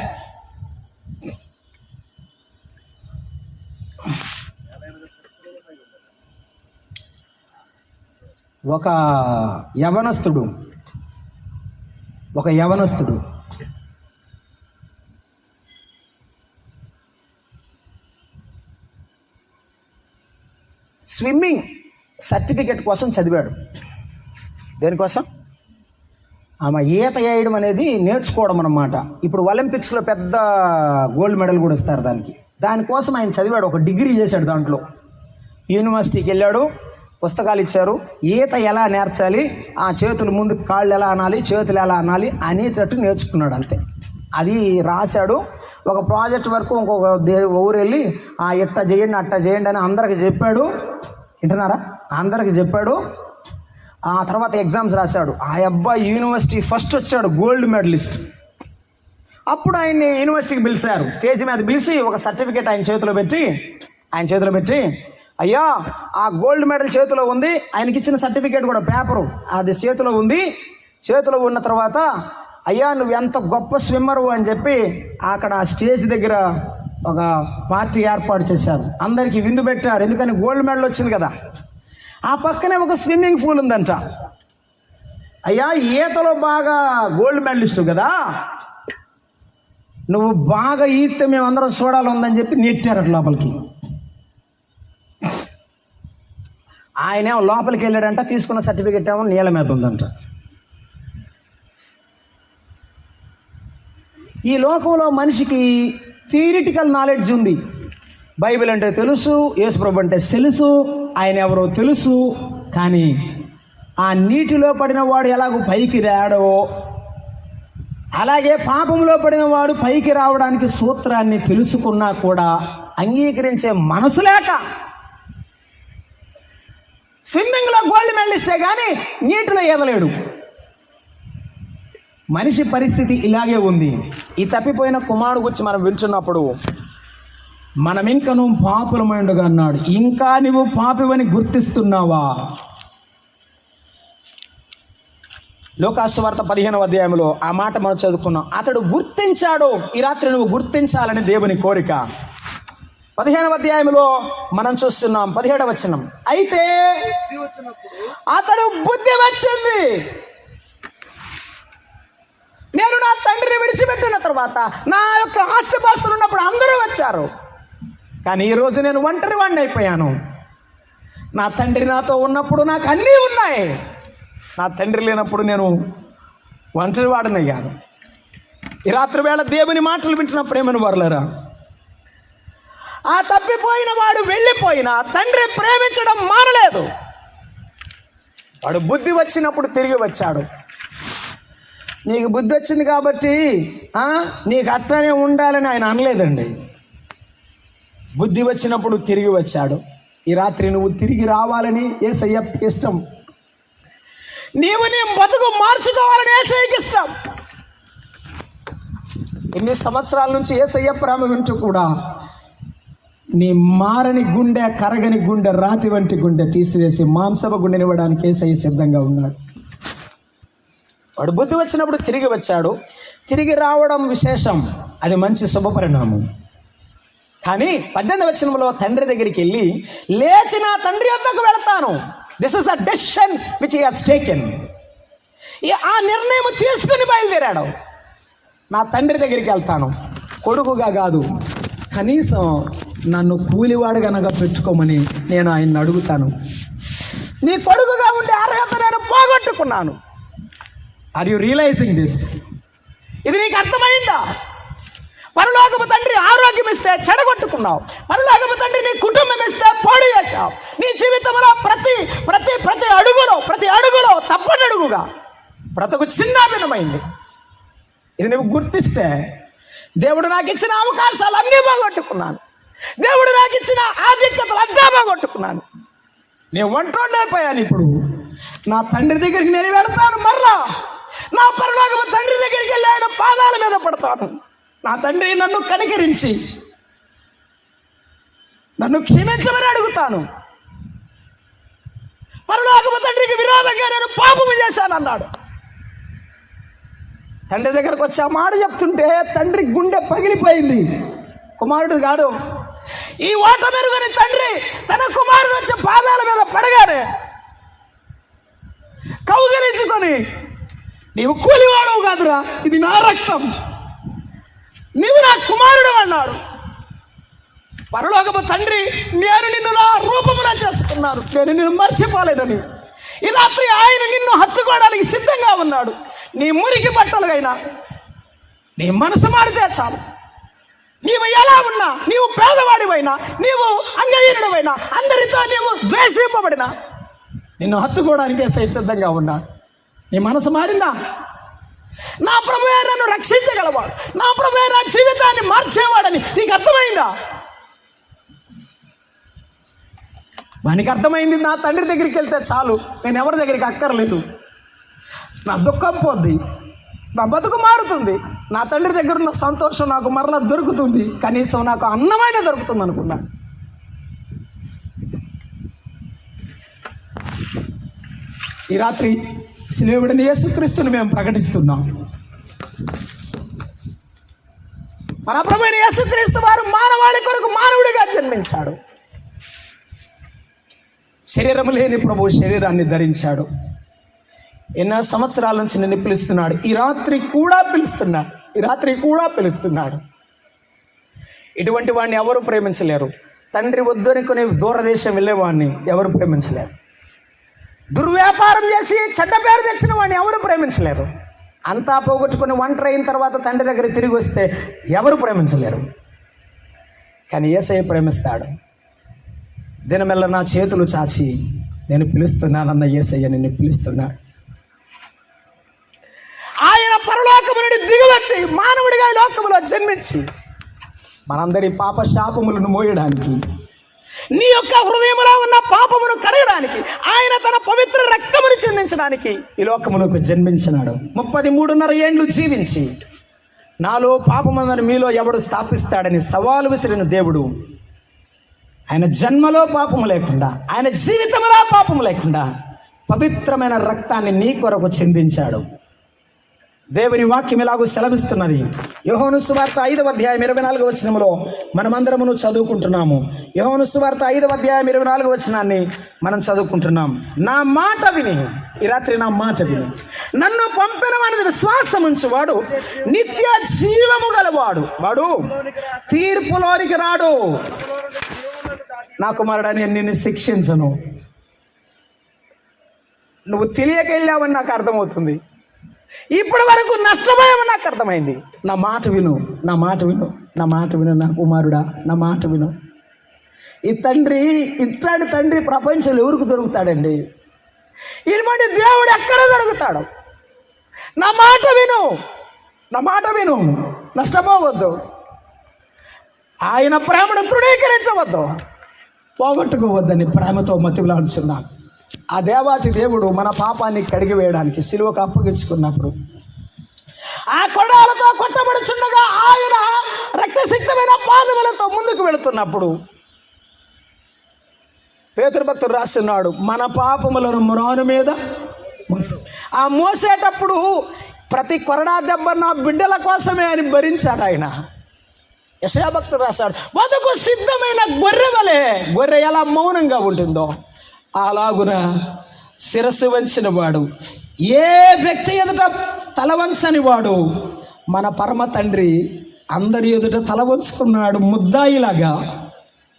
ఒక యవనస్తుడు స్విమ్మింగ్ సర్టిఫికెట్ కోసం చదివాడు. దేనికోసం? ఆమె ఈత వేయడం అనేది నేర్చుకోవడం అన్నమాట. ఇప్పుడు ఒలింపిక్స్లో పెద్ద గోల్డ్ మెడల్ కూడా ఇస్తారు దానికోసం ఆయన చదివాడు. ఒక డిగ్రీ చేశాడు దాంట్లో. యూనివర్సిటీకి వెళ్ళాడు, పుస్తకాలు ఇచ్చారు. ఈత ఎలా నేర్చాలి, ఆ చేతులు ముందు కాళ్ళు ఎలా అనాలి, చేతులు ఎలా అనాలి అనేటట్టు నేర్చుకున్నాడు. అంతే, అది రాశాడు. ఒక ప్రాజెక్ట్ వరకు ఇంకొక ఊరు వెళ్ళి ఇట్ట చేయండి అట్ట చేయండి అని అందరికి చెప్పాడు. వింటున్నారా? అందరికి చెప్పాడు. ఆ తర్వాత ఎగ్జామ్స్ రాశాడు. ఆ అబ్బాయి యూనివర్సిటీ ఫస్ట్ వచ్చాడు, గోల్డ్ మెడలిస్ట్. అప్పుడు ఆయన్ని యూనివర్సిటీకి పిలిచారు. స్టేజ్ మీద పిలిచి ఒక సర్టిఫికేట్ ఆయన చేతిలో పెట్టి అయ్యా ఆ గోల్డ్ మెడల్ చేతిలో ఉంది, ఆయనకి ఇచ్చిన సర్టిఫికేట్ కూడా పేపరు అది చేతిలో ఉంది. చేతిలో ఉన్న తర్వాత అయ్యా నువ్వు ఎంత గొప్ప స్విమ్మరు అని చెప్పి అక్కడ స్టేజ్ దగ్గర ఒక పార్టీ ఏర్పాటు చేశారు. అందరికీ విందు పెట్టారు, ఎందుకని గోల్డ్ మెడల్ వచ్చింది కదా. ఆ పక్కనే ఒక స్విమ్మింగ్ పూల్ ఉందంట. అయ్యా ఈతలో బాగా గోల్డ్ మెడలిస్టు కదా, నువ్వు బాగా ఈత మేమందరం చూడాలి ఉందని చెప్పి నెట్టారట లోపలికి. ఆయనేమో లోపలికి వెళ్ళాడంట, తీసుకున్న సర్టిఫికెట్ ఏమో నీళ్ళ మీద ఉందంట. ఈ లోకంలో మనిషికి థియరిటికల్ నాలెడ్జ్ ఉంది. బైబిల్ అంటే తెలుసు, యేసుప్రభు అంటే తెలుసు, ఆయన ఎవరో తెలుసు, కానీ ఆ నీటిలో పడిన వాడు ఎలాగో పైకి రాడో అలాగే పాపంలో పడిన వాడు పైకి రావడానికి సూత్రాన్ని తెలుసుకున్నా కూడా అంగీకరించే మనసు లేక స్విమ్మింగ్లో గోల్డ్ మెడలిస్టే కానీ నీటిలో ఈదలేడు. మనిషి పరిస్థితి ఇలాగే ఉంది. ఈ తప్పిపోయిన కుమారుడు గురించి మనం వింటున్నప్పుడు మనం ఇంకా నువ్వు పాపులమైండుగా అన్నాడు. ఇంకా నువ్వు పాపివని గుర్తిస్తున్నావా? లోకాసువార్త 15వ అధ్యాయంలో ఆ మాట మనం చదువుకున్నాం. అతడు గుర్తించాడు. ఈ రాత్రి నువ్వు గుర్తించాలని దేవుని కోరిక. 15వ అధ్యాయంలో మనం చూస్తున్నాం 17వ వచనం. అయితే అతడు బుద్ధి వచ్చింది. నేను నా తండ్రిని విడిచిపెట్టిన తర్వాత నా యొక్క ఆస్తిపాస్తులు ఉన్నప్పుడు అందరూ వచ్చారు, కానీ ఈరోజు నేను ఒంటరి వాడిని అయిపోయాను. నా తండ్రి నాతో ఉన్నప్పుడు నాకు అన్నీ ఉన్నాయి, నా తండ్రి లేనప్పుడు నేను ఒంటరి వాడినయ్యాను. ఈ రాత్రి వేళ దేవుని మాటలు వింటున్నప్పుడు ఏమని వర్లరా, ఆ తప్పిపోయిన వాడు వెళ్ళిపోయినా తండ్రి ప్రేమించడం మానలేదు. వాడు బుద్ధి వచ్చినప్పుడు తిరిగి వచ్చాడు. నీకు బుద్ధి వచ్చింది కాబట్టి నీకు అట్లనే ఉండాలని ఆయన అనలేదండి. బుద్ధి వచ్చినప్పుడు తిరిగి వచ్చాడు. ఈ రాత్రి నువ్వు తిరిగి రావాలని యేసయ్యకి ఇష్టం. నీవు నీ బతుకు మార్చుకోవాలని యేసయ్యకి ఇష్టం. ఎన్ని సంవత్సరాల నుంచి యేసయ్య ప్రేమ వింటూ కూడా నీ మారని గుండె, కరగని గుండె, రాతి వంటి గుండె తీసివేసి మాంసపు గుండెనివ్వడానికి యేసయ్య సిద్ధంగా ఉన్నాడు. వాడు బుద్ధి వచ్చినప్పుడు తిరిగి వచ్చాడు. తిరిగి రావడం విశేషం, అది మంచి శుభపరిణామం. కానీ 18వ వచనంలో తండ్రి దగ్గరికి వెళ్ళి లేచి నా తండ్రి వద్దకు వెళతాను. This is a decision which he has taken. ఆ నిర్ణయం తీసుకుని బయలుదేరాడు. నా తండ్రి దగ్గరికి వెళ్తాను, కొడుకుగా కాదు, కనీసం నన్ను కూలివాడు గనక పెట్టుకోమని నేను ఆయన్ని అడుగుతాను. నీ కొడుకుగా ఉండే అర్హత నేను పోగొట్టుకున్నాను. Are you realising this? ఇది నీకు అర్థమైందా? పరలోకపు తండ్రి ఆరోగ్యం ఇస్తే చెడగొట్టుకున్నావు. పరలోకపు తండ్రి నీ కుటుంబం ఇస్తే పాడు చేశావు. నీ జీవితంలో ప్రతి ప్రతి ప్రతి అడుగులో తప్పటడుగుగా బ్రతుకు చిన్నాభిన్నమైంది. ఇది నువ్వు గుర్తిస్తే, దేవుడు నాకు ఇచ్చిన అవకాశాలు అన్నీ పోగొట్టుకున్నాను, దేవుడు నాకు ఇచ్చిన ఆధిక్యతలు అంతా పోగొట్టుకున్నాను, నేను ఒంటరిపోయాను. ఇప్పుడు నా తండ్రి దగ్గరికి నేను వెళతాను. మరలా నా పరలోకపు తండ్రి దగ్గరికి వెళ్ళి ఆయన పాదాల మీద పడతాను. నా తండ్రి నన్ను కనికరించి నన్ను క్షమించమని అడుగుతాను. పరలోకపు తండ్రికి విరోధంగా నేను పాపము చేశానన్నాడు. తండ్రి దగ్గరకు వచ్చి ఆ మాట చెప్తుంటే తండ్రి గుండె పగిలిపోయింది. కుమారుడు కాడు. ఈ ఓట మెరుగుని తండ్రి తన కుమారుడు వచ్చి పాదాల మీద పడగానే కౌగిలించుకొని, నీవు కూలివాడవు కాదురా, ఇది నా రక్తం, నీవు నా కుమారుడు అన్నాడు. పరలోకపు తండ్రి, నేను నిన్ను నా రూపమున చేసుకున్నాను, నేను నిన్ను మర్చిపోలేదని. ఈ రాత్రి ఆయన నిన్ను హత్తుకోవడానికి సిద్ధంగా ఉన్నాడు. నీ మురికి బట్టలుగైనా నీ మనసు మారితే చాలు. నీవు ఎలా ఉన్నా, నీవు పేదవాడివైనా, నీవు అంగహీనుడివైనా, అందరితో నీవు ద్వేషింపబడినా నిన్ను హత్తుకోవడానికి సిద్ధంగా ఉన్నాడు. నీ మనసు మారిందా? నా ప్రభువే నన్ను రక్షించగలవాడు, నా ప్రభువే నా జీవితాన్ని మార్చేవాడని నీకు అర్థమైందా? వానికి అర్థమైంది, నా తండ్రి దగ్గరికి వెళ్తే చాలు, నేను ఎవరి దగ్గరికి అక్కర్లేదు, నా దుఃఖం పోద్ది, నా బతుకు మారుతుంది, నా తండ్రి దగ్గర ఉన్న సంతోషం నాకు మరలా దొరుకుతుంది, కనీసం నాకు అన్నమైన దొరుకుతుంది అనుకున్నా. ఈ రాత్రి సిలువబడిన యేసుక్రీస్తుని మేము ప్రకటిస్తున్నాం. మన ప్రభువైన యేసుక్రీస్తు వారు మానవాళి కొరకు మానవుడిగా జన్మించాడు. శరీరం లేని ప్రభు శరీరాన్ని ధరించాడు. ఎన్నో సంవత్సరాల నుంచి నిన్ను పిలుస్తున్నాడు. ఈ రాత్రి కూడా పిలుస్తున్నాడు. ఇటువంటి వాడిని ఎవరు ప్రేమించలేరు. తండ్రి వద్దనుకుని దూరదేశం వెళ్ళేవాడిని ఎవరు ప్రేమించలేరు. దుర్వ్యాపారం చేసి చెడ్డ పేరు తెచ్చిన వాడిని ఎవరు ప్రేమించలేరు. అంతా పోగొట్టుకుని ఒంటరి అయిన తర్వాత తండ్రి దగ్గర తిరిగి వస్తే ఎవరు ప్రేమించలేరు. కానీ యేసయ్య ప్రేమిస్తాడు. దినమెల్ల నా చేతులు చాచి నేను పిలుస్తున్నానన్న యేసయ్య నిన్ను పిలుస్తున్నాడు. ఆయన పరలోకము నుండి దిగివచ్చి మానవుడిగా ఈ లోకములో జన్మించి మనందరి పాప శాపములను మోయడానికి, నీ యొక్క హృదయంలో ఉన్న పాపమును కడగడానికి, ఆయన తన పవిత్ర రక్తమును చెందించడానికి ఈ లోకములకు జన్మించినాడు. 33.5 ఏండ్లు జీవించి నాలో పాపముందని మీలో ఎవడు స్థాపిస్తాడని సవాలు విసిరిన దేవుడు ఆయన జన్మలో పాపము లేకుండా, ఆయన జీవితంలో పాపము లేకుండా పవిత్రమైన రక్తాన్ని నీ కొరకు చెందించాడు. దేవుని వాక్యం ఇలాగూ సెలవిస్తున్నది. యోహాను సువార్త 5వ అధ్యాయం 24వ వచనములో మనమందరమును చదువుకుంటున్నాము. యోహాను సువార్త 5వ అధ్యాయం 24వ వచనాన్ని మనం చదువుకుంటున్నాం. నా మాట విని, ఈ రాత్రి నా మాట విని నన్ను పంపిన వాడిని విశ్వాసం ఉంచువాడు నిత్య జీవము గలవాడు, వాడు తీర్పులోనికి రాడు. నా కుమారుడా, నేను నిన్ను శిక్షించను. నువ్వు తెలియక వెళ్ళావని నాకు అర్థమవుతుంది. ఇప్పటి వరకు నష్టపోయామని నాకు అర్థమైంది. నా మాట విను, నా మాట విను, నా మాట విను నా కుమారుడా, నా మాట విను. ఈ తండ్రి, ఇట్లాంటి తండ్రి ప్రపంచంలో ఎవరికి దొరుకుతాడండి? ఇటువంటి దేవుడు ఎక్కడ దొరుకుతాడు? నా మాట విను, నా మాట విను, నష్టపోవద్దు. ఆయన ప్రేమను తృణీకరించవద్దు, పోగొట్టుకోవద్దని ప్రేమతో మతిలాడుచున్నాను. ఆ దేవాతి దేవుడు మన పాపాన్ని కడిగి వేయడానికి సిలువకు అప్పగించుకున్నప్పుడు, ఆ కొడాలతో కొట్టబడుచుండగా ఆయన రక్తసిక్తమైన పాదములతో ముందుకు వెళుతున్నప్పుడు పేతురు భక్తుడు రాస్తున్నాడు, మన పాపములను మ్రాను మీద ఆ మోసేటప్పుడు ప్రతి కొరడా దెబ్బ నా బిడ్డల కోసమే అని భరించాడు ఆయన. యెషయా భక్తుడు రాశాడు, వదకు సిద్ధమైన గొర్రె వలె, గొర్రె ఎలా మౌనంగా ఉంటుందో అలాగున శిరస్సు వంచిన వాడు, ఏ వ్యక్తి ఎదుట తల వంచని వాడు మన పరమ తండ్రి అందరి ఎదుట తల వంచుకున్నాడు ముద్దాయిలాగా.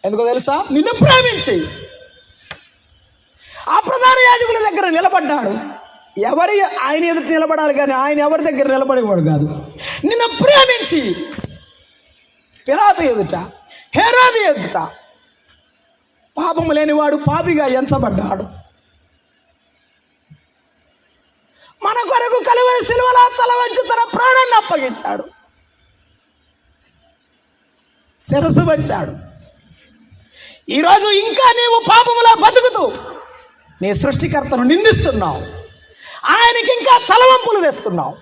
ఎందుకో తెలుసా? నిన్ను ప్రేమించి ఆ ప్రధాన యాజకుల దగ్గర నిలబడ్డాడు. ఎవరి ఆయన ఎదుట నిలబడాలి కానీ ఆయన ఎవరి దగ్గర నిలబడేవాడు కాదు. నిన్ను ప్రేమించి పిలాతు ఎదుట, హేరోదు ఎదుట పాపము లేనివాడు పాపిగా ఎంచబడ్డాడు. మన కొరకు కలువరి సిలువలో తల వంచి తన ప్రాణాన్ని అప్పగించాడు, శిరస్సు వంచాడు. ఈరోజు ఇంకా నీవు పాపములా బతుకుతూ నీ సృష్టికర్తను నిందిస్తున్నావు, ఆయనకి ఇంకా తలవంపులు వేస్తున్నావు.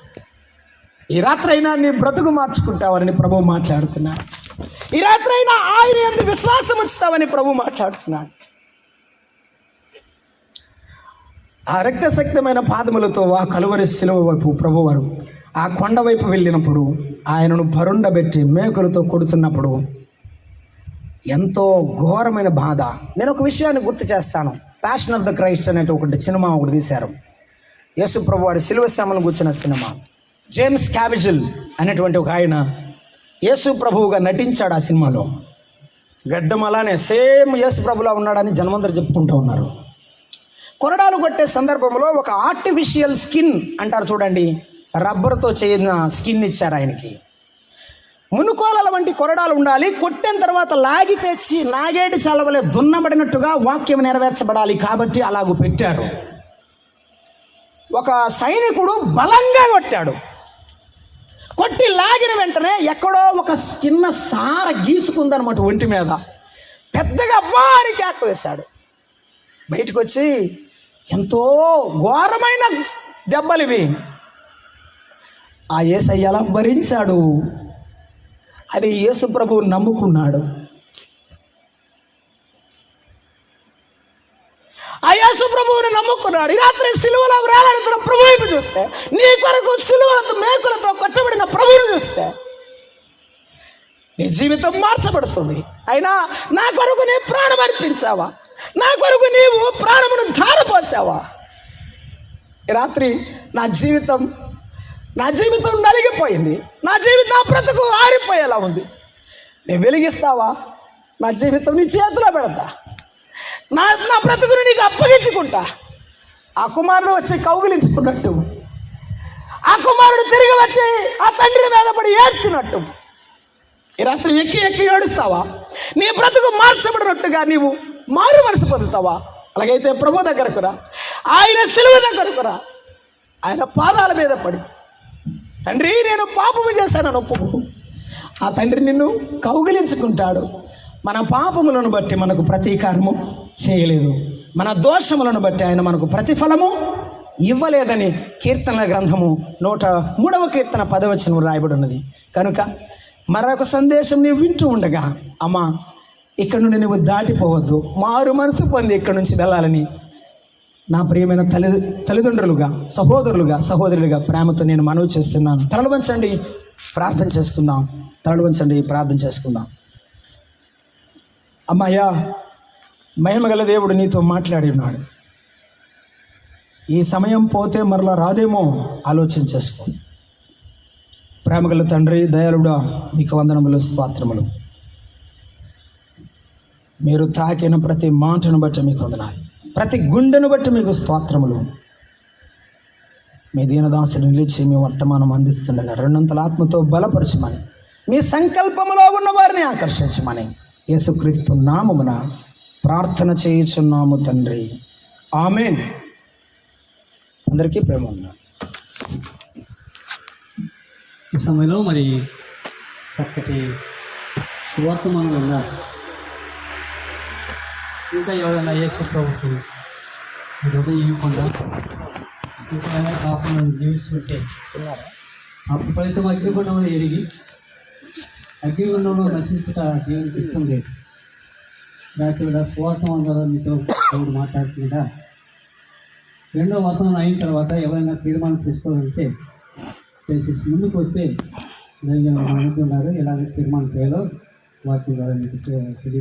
ఈ రాత్రైనా నీ బ్రతుకు మార్చుకుంటావని ప్రభువు మాట్లాడుతున్నాడు. ఈ రాత్రైనా ఆయన యందు విశ్వాసం ఉంచుతావని ప్రభు మాట్లాడుతున్నాడు. ఆ రక్తశక్తమైన పాదములతో ఆ కలువరి శిలువ వైపు ప్రభువారు ఆ కొండ వైపు వెళ్ళినప్పుడు, ఆయనను పరుండబెట్టి మేకులతో కొడుతున్నప్పుడు ఎంతో ఘోరమైన బాధ. నేను ఒక విషయాన్ని గుర్తు చేస్తాను. ప్యాషన్ ఆఫ్ ద క్రైస్ట్ అనే ఒకటి సినిమా ఒకటి తీశారు. యేసు ప్రభు వారి శిలువ శ్రమను కూర్చున్న సినిమా. జేమ్స్ క్యావిజిల్ అనేటువంటి ఒక ఆయన యేసు ప్రభువుగా నటించాడు ఆ సినిమాలో. గడ్డం అలానే సేమ్ యేసు ప్రభులా ఉన్నాడని జనమందరూ చెప్పుకుంటూ ఉన్నారు. కొరడాలు కొట్టే సందర్భంలో ఒక ఆర్టిఫిషియల్ స్కిన్ అంటారు చూడండి, రబ్బర్తో చేసిన స్కిన్ ఇచ్చారు ఆయనకి. మునుకోలల వంటి కొరడాలు ఉండాలి. కొట్టిన తర్వాత లాగి తెచ్చి నాగేటి చలవలే దున్నబడినట్టుగా వాక్యం నెరవేర్చబడాలి కాబట్టి అలాగూ పెట్టారు. ఒక సైనికుడు బలంగా కొట్టాడు. కొట్టి లాగిన వెంటనే ఎక్కడో ఒక చిన్న సార గీసుకుందనమాట ఒంటి మీద. పెద్దగా వారి కేక వేశాడు. బయటకు వచ్చి ఎంతో ఘోరమైన దెబ్బలివి, ఆ యేసయ్య ఎలా భరించాడు అని యేసు ప్రభువు నమ్ముకున్నాడు. ఆ యేసు ప్రభువుని నమ్ముకున్నాడు. ఈ రాత్రి సిలువలో వేలాడుతున్న ప్రభువుని చూస్తే, నీ కొరకు సిలువలతో మేకులతో కొట్టబడిన ప్రభువుని చూస్తే నీ జీవితం మార్చబడుతుంది. అయినా నా కొరకు నీ ప్రాణం అర్పించావా? నా కొరకు నీవు ప్రాణమును ధారపోసావా? ఈ రాత్రి నా జీవితం నలిగిపోయింది. నా బ్రతుకు ఆరిపోయేలా ఉంది. నేను వెలిగిస్తావా? నా జీవితం నీ చేతిలో పెడతా. నా బ్రతుకుని నీకు అప్పగించుకుంటా. ఆ కుమారుడు వచ్చి కౌగిలించుకున్నట్టు, ఆ కుమారుడు తిరిగి వచ్చి ఆ తండ్రి మీద పడి ఏడ్చినట్టు ఈ రాత్రి ఎక్కి ఏడుస్తావా? నీ బ్రతుకు మార్చబడినట్టుగా నీవు మారు మనసు పొందుతావా? అలాగైతే ప్రభు దగ్గరకు రా, ఆయన సిలువ దగ్గరకు రా, ఆయన పాదాల మీద పడి తండ్రి నేను పాపము చేశానని ఒప్పుకో. ఆ తండ్రి నిన్ను కౌగిలించుకుంటాడు. మన పాపములను బట్టి మనకు ప్రతీకారము చేయలేదు, మన దోషములను బట్టి ఆయన మనకు ప్రతిఫలము ఇవ్వలేదని కీర్తనల గ్రంథము 103వ కీర్తన 10వ వచనం రాయబడి ఉన్నది. కనుక మరొక సందేశం నీవు వింటూ ఉండగా, అమ్మా ఇక్కడ నుండి నువ్వు దాటిపోవద్దు, మారు మనసు పొంది ఇక్కడి నుంచి వెళ్ళాలని నా ప్రియమైన తల్లిదండ్రులుగా, సహోదరులుగా, సహోదరులుగా ప్రేమతో నేను మనవి చేస్తున్నాను. తలలు వంచండి, ప్రార్థన చేసుకుందాం. తలలు వంచండి, ప్రార్థన చేసుకుందాం. అమ్మాయ్యా, మహిమగల దేవుడు నీతో మాట్లాడి ఉన్నాడు. ఈ సమయం పోతే మరలా రాదేమో ఆలోచన చేసుకో. ప్రేమగల తండ్రి, దయాళుడా, మీకు వందనములు, స్తోత్రములు. మీరు తాకిన ప్రతి మాటను బట్టి మీకు వందనాలు, ప్రతి గుండెను బట్టి మీకు స్తోత్రములు. మీ దీనదాసుని నిలిచి మీ వర్తమానం అందిస్తుండగా రెండంతల ఆత్మతో బలపరచమని, మీ సంకల్పములో ఉన్న వారిని ఆకర్షించమని యేసుక్రీస్తు నామమున ప్రార్థన చేయుచున్నాము తండ్రి, ఆమేన్. అందరికీ ప్రేమ ఉన్నా. ఈ సమయంలో మరి చక్కటి సువర్తమానం ఉన్నారు. ఇంకా ఎవరైనా యేసు ప్రభుత్వం హృదయం ఇవ్వకుండా ఇంకా కాకుండా జీవిస్తుంటే అప్పుడు ఫలితం అగ్నిగుండంలో ఎరిగి అగ్నిగుండంలో నశించుట దేవునికి ఇష్టం లేదు. రాత్రి కూడా సువార్తమానం ద్వారా మీతో దేవుడు మాట్లాడుతుండగా రెండో వర్తమానం అయిన తర్వాత ఎవరైనా తీర్మానం చేసుకోవాలంటే దయచేసి ముందుకు వస్తే అనుకున్నారు ఎలాగ తీర్మానం చేయాలో వాటి ద్వారా మీకు తెలియ